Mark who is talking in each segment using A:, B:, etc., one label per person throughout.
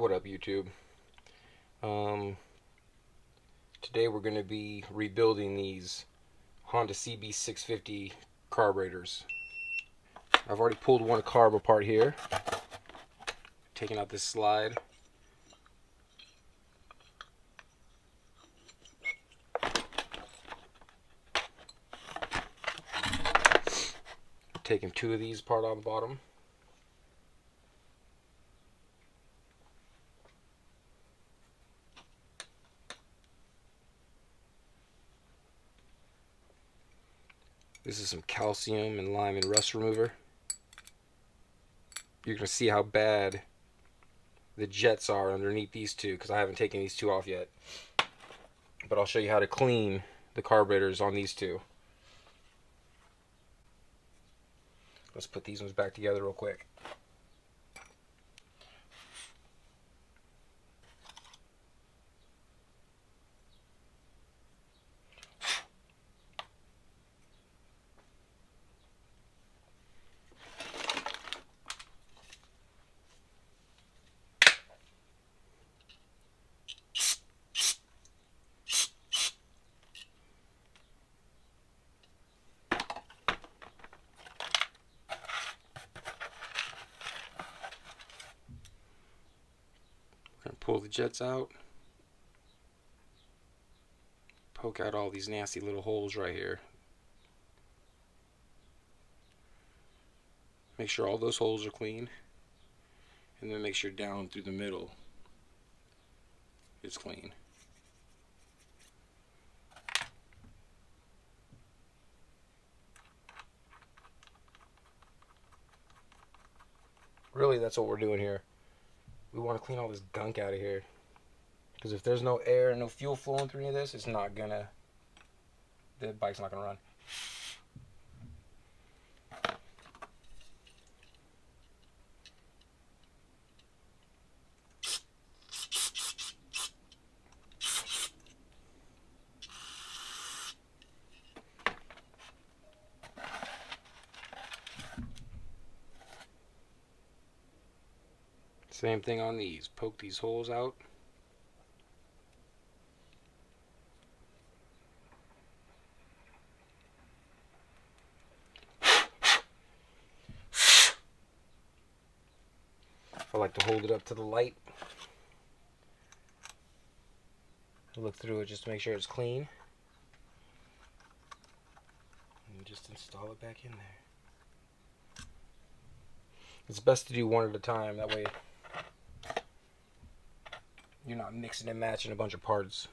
A: What up, YouTube? Today we're going to be rebuilding these Honda CB650 carburetors. I've already pulled one carb apart here, taking out this slide. Taking two of these apart on the bottom. This is some calcium and lime and rust remover. You're going to see how bad the jets are underneath these two because I haven't taken these two off yet. But I'll show you how to clean the carburetors on these two. Let's put these ones back together real quick. Pull the jets out, poke out all these nasty little holes right here. Make sure all those holes are clean, and then make sure down through the middle is clean. Really, that's what we're doing here. We want to clean all this gunk out of here. Because if there's no air and no fuel flowing through any of this, the bike's not gonna run. Same thing on these. Poke these holes out. I like to hold it up to the light. Look through it just to make sure it's clean. And just install it back in there. It's best to do one at a time. That way you're not mixing and matching a bunch of parts.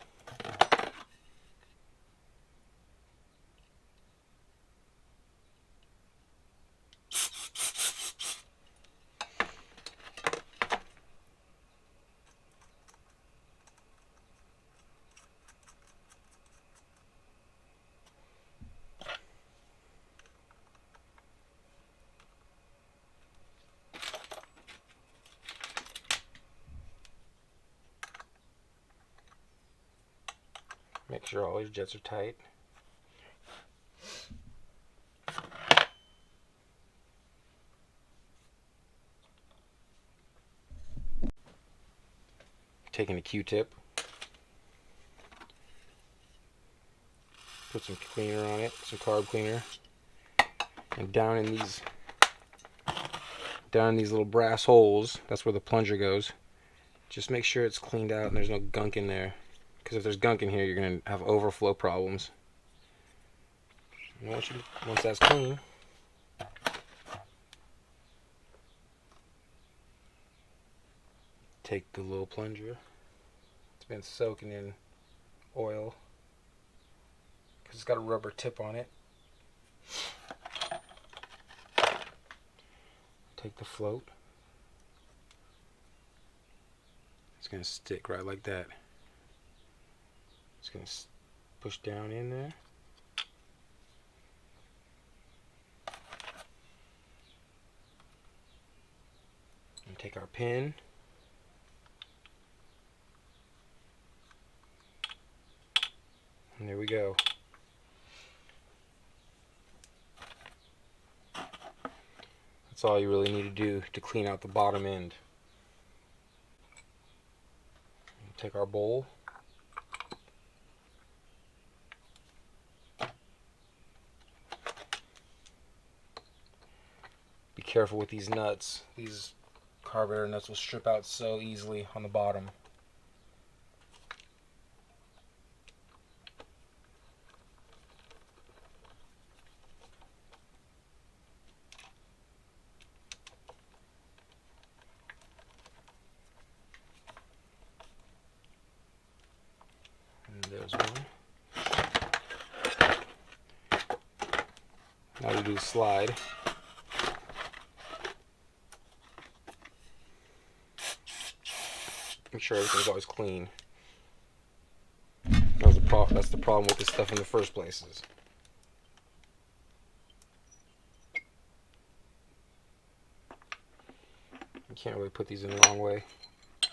A: Make sure all your jets are tight. Taking a Q-tip. Put some cleaner on it, some carb cleaner. And down in these little brass holes, that's where the plunger goes. Just make sure it's cleaned out and there's no gunk in there. Because if there's gunk in here, you're going to have overflow problems. And once that's clean, take the little plunger. It's been soaking in oil because it's got a rubber tip on it. Take the float. It's going to stick right like that. It's going to push down in there. And take our pin. And there we go. That's all you really need to do to clean out the bottom end. Take our bowl. Be careful with these nuts. These carburetor nuts will strip out so easily on the bottom. And there's one. Now we do the slide. Make sure everything's always clean. That's the problem with this stuff in the first place. You can't really put these in the wrong way.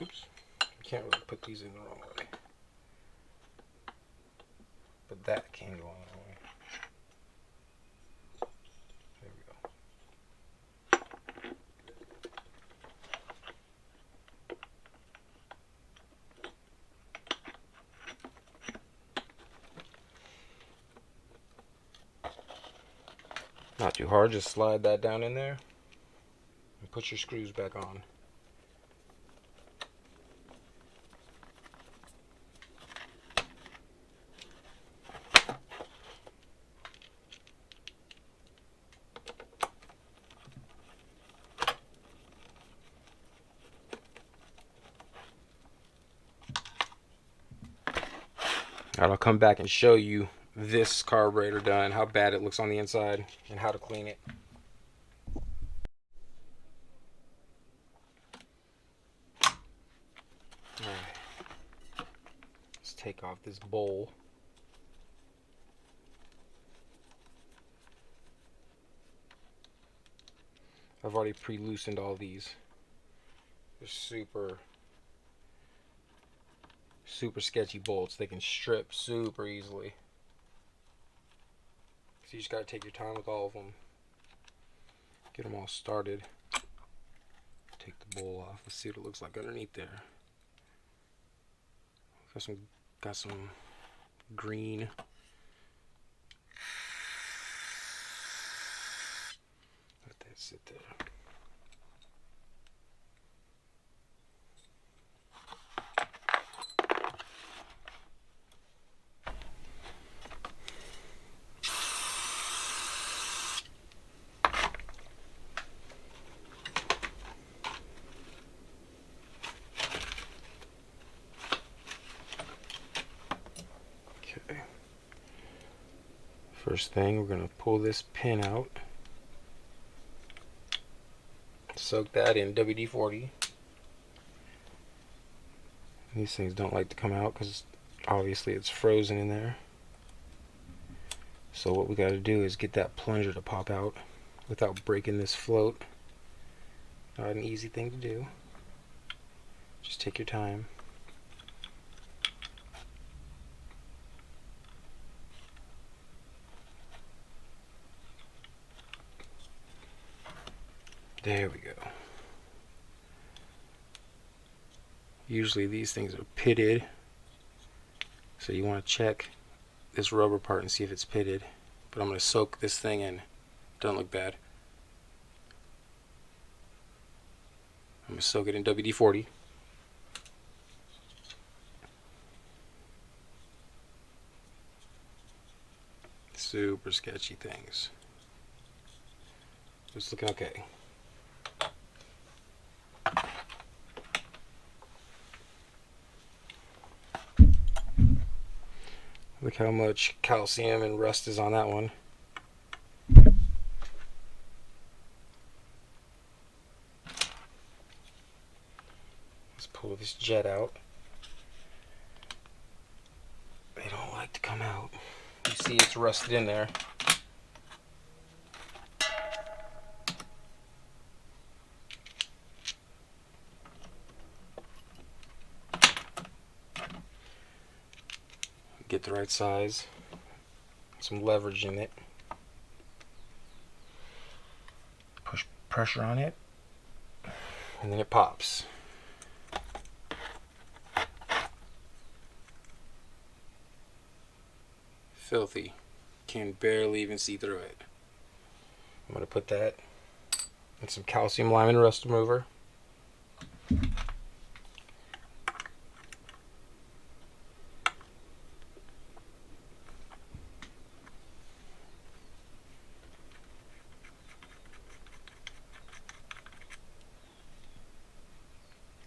A: Oops. You can't really put these in the wrong way. But that can go on the wrong way. There we go. Not too hard, just slide that down in there and put your screws back on. Alright, I'll come back and show you this carburetor done, how bad it looks on the inside, and how to clean it. Alright, let's take off this bowl. I've already pre-loosened all these. They're super sketchy bolts. They can strip super easily. So you just gotta take your time with all of them. Get them all started. Take the bowl off. Let's see what it looks like underneath there. Got some green. Let that sit there. First thing, we're going to pull this pin out, soak that in WD-40. These things don't like to come out because obviously it's frozen in there. So what we got to do is get that plunger to pop out without breaking this float. Not an easy thing to do. Just take your time. There we go. Usually these things are pitted, so you want to check this rubber part and see if it's pitted. But I'm going to soak this thing in. Doesn't look bad. I'm going to soak it in WD-40. Super sketchy things. It's looking okay. Look how much calcium and rust is on that one. Let's pull this jet out. They don't like to come out. You see it's rusted in there. Get the right size, some leverage in it, push pressure on it, and then it pops. Filthy. Can barely even see through it. I'm going to put that in some calcium lime and rust remover.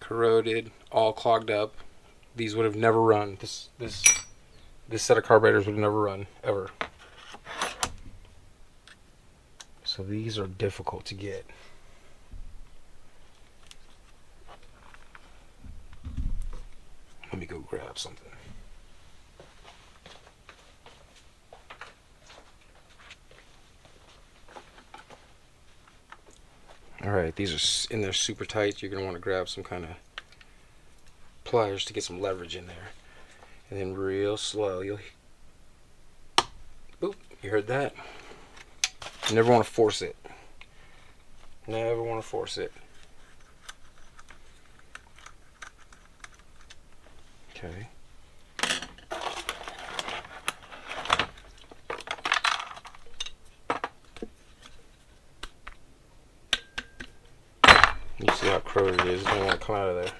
A: Corroded, all clogged up. These would have never run. This set of carburetors would have never run ever. So these are difficult to get. Let me go grab something. Alright, these are in there super tight. You're going to want to grab some kind of pliers to get some leverage in there. And then real slow, you'll... Boop, you heard that? You never want to force it. Never want to force it. Okay. You see how corroded it is. It doesn't want to come out of there.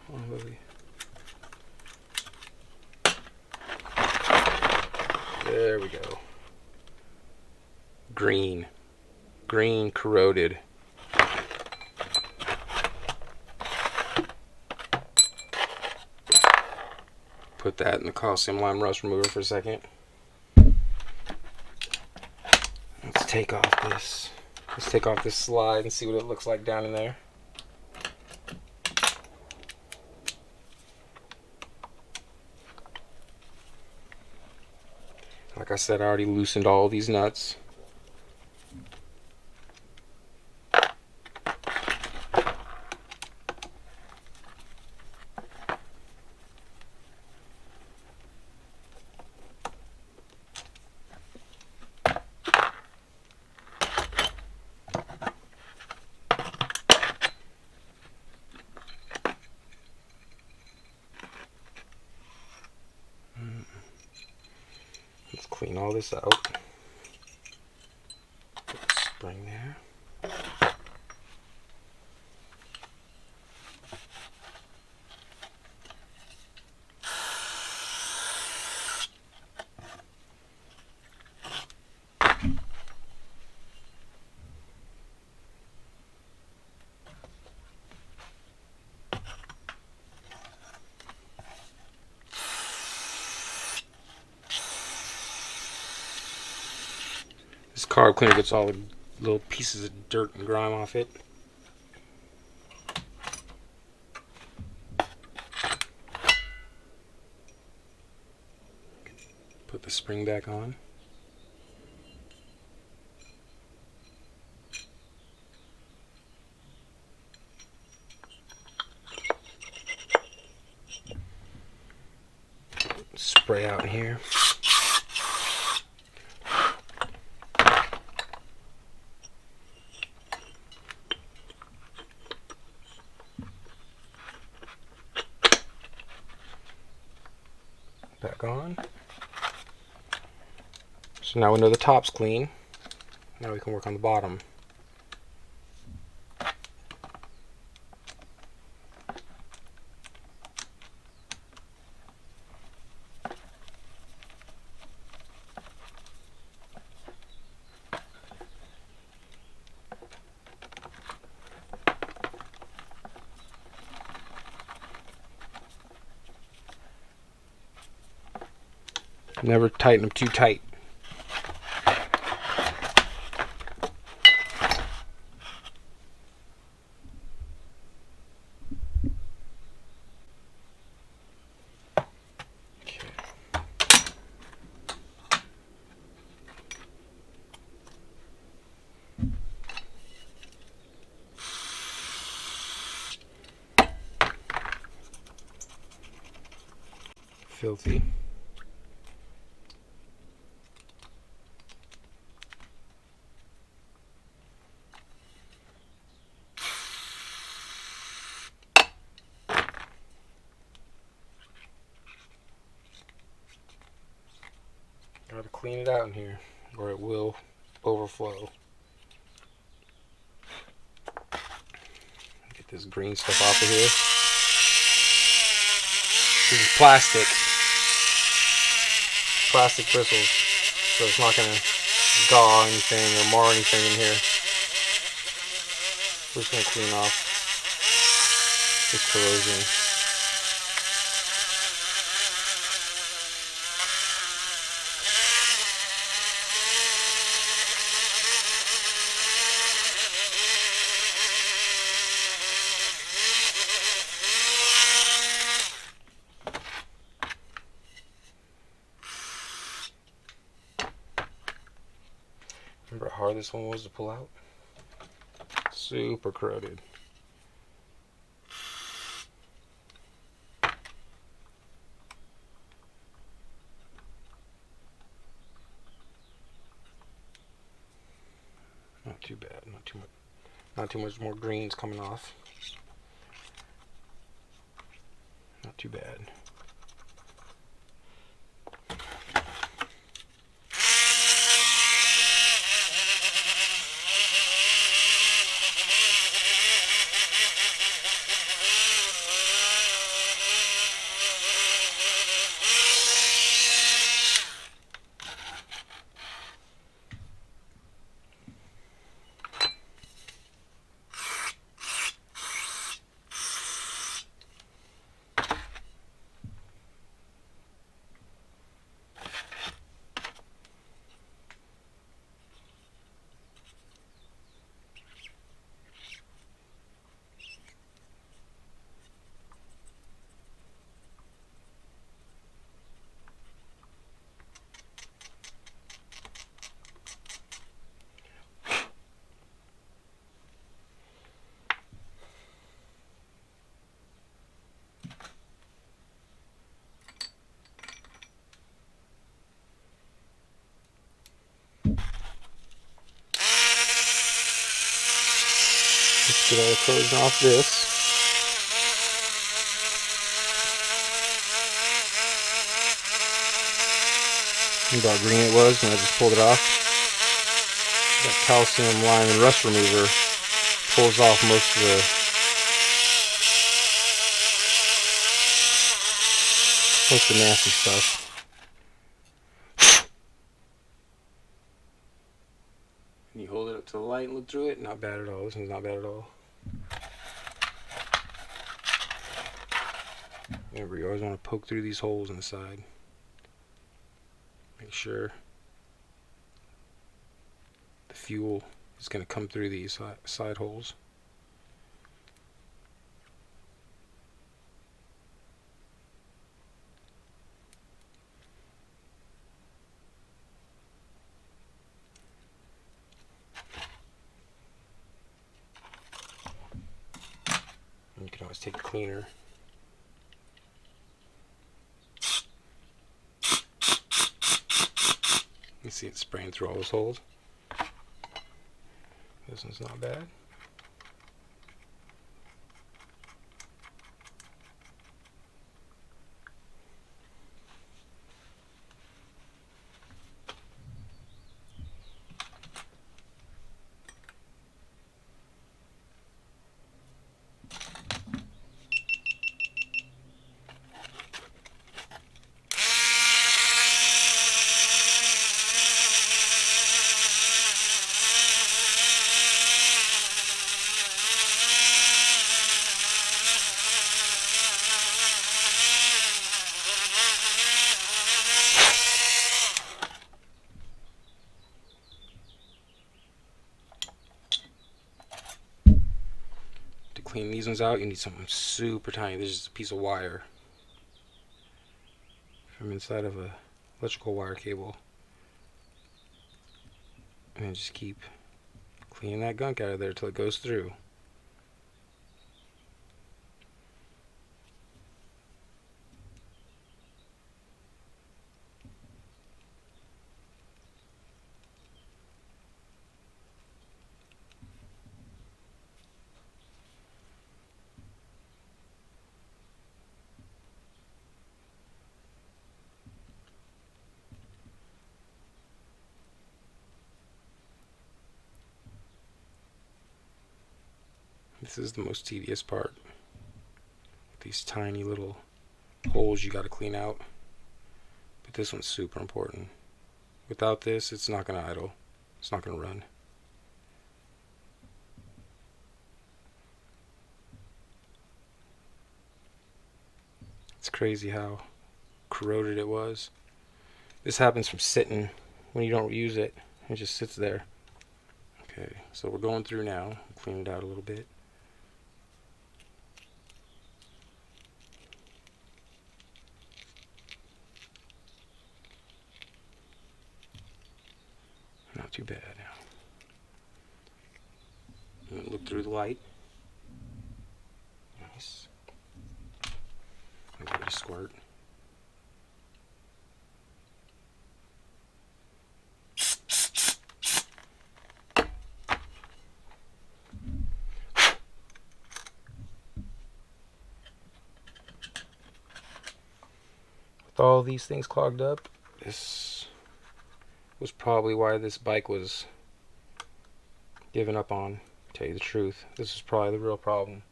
A: Come on, baby. There we go. Green. Green, corroded. Put that in the calcium lime rust remover for a second. Let's take off this. Let's take off this slide and see what it looks like down in there. Like I said, I already loosened all these nuts. Let's clean all this out. Put the spring there. This carb cleaner gets all the little pieces of dirt and grime off it. Put the spring back on. Spray out in here. Back on. So now we know the top's clean. Now we can work on the bottom. Never tighten them too tight. Filthy. clean it out in here, or it will overflow. Get this green stuff off of here. This is plastic bristles, so it's not going to gnaw anything or mar anything in here. We're just going to clean off this corrosion. Remember how hard this one was to pull out? Super corroded. Not too bad, not too much more greens coming off. Not too bad. Let's get all the corrosion off this. See how green it was when I just pulled it off. That calcium, lime, and rust remover pulls off most of the nasty stuff. And you hold it up to the light and look through it. Not bad at all. This one's not bad at all. Remember, you always want to poke through these holes in the side. Make sure the fuel is going to come through these side holes. And you can always take a cleaner. You see it spraying through all those holes. This one's not bad. To clean these ones out, you need something super tiny. This is a piece of wire from inside of a electrical wire cable, and then just keep cleaning that gunk out of there till it goes through. This is the most tedious part. These tiny little holes you got to clean out. But this one's super important. Without this, it's not going to idle. It's not going to run. It's crazy how corroded it was. This happens from sitting when you don't use it. It just sits there. Okay, so we're going through now. Clean it out a little bit. Not too bad now. Look through the light. Nice. Give it a squirt. With all these things clogged up, this was probably why this bike was given up on. To tell you the truth, this is probably the real problem.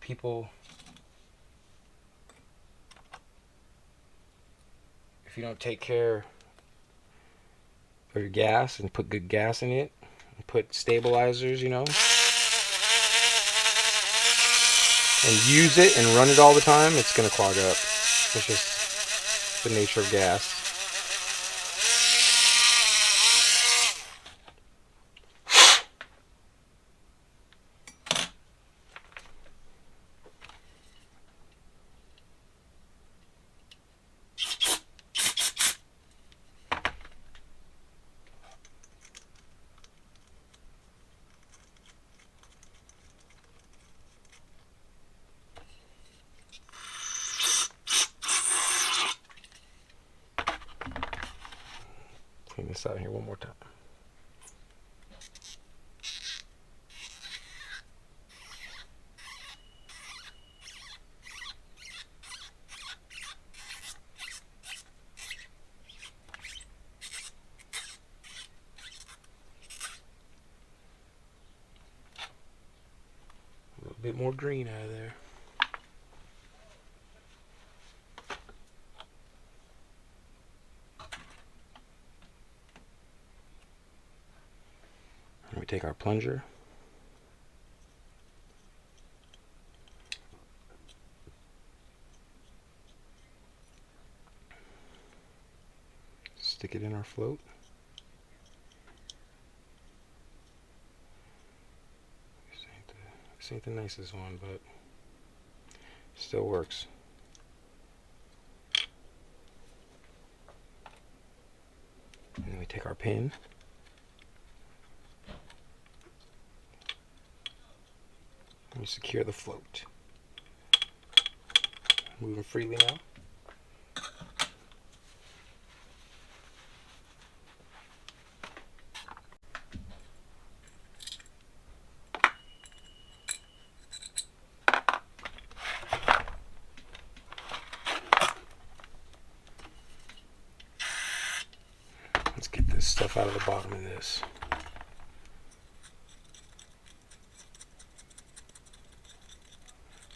A: People, if you don't take care of your gas and put good gas in it, and put stabilizers, you know, and use it and run it all the time, it's gonna clog up. It's just the nature of gas. Clean this out here one more time. A little bit more green out of there. We take our plunger, stick it in our float. This ain't the nicest one, but it still works. And then we take our pin. We secure the float. Moving freely now. Let's get this stuff out of the bottom of this.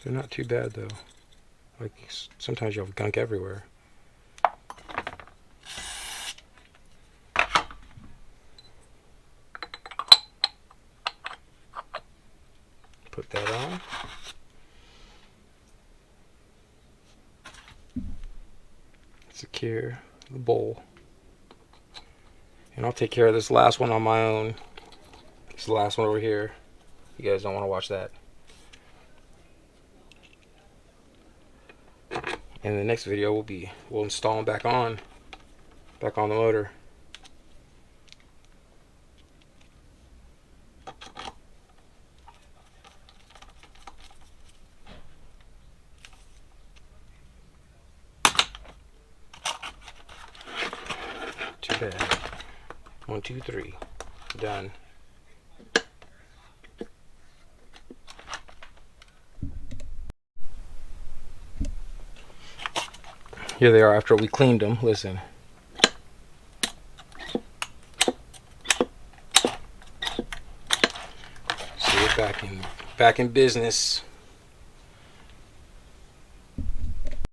A: They're not too bad though. Like sometimes you have gunk everywhere. Put that on. Secure the bowl. And I'll take care of this last one on my own. It's the last one over here. You guys don't want to watch that. And the next video we'll install them back on the motor. Too bad. 1, 2, 3. Done. Here they are after we cleaned them. Listen. Back in business.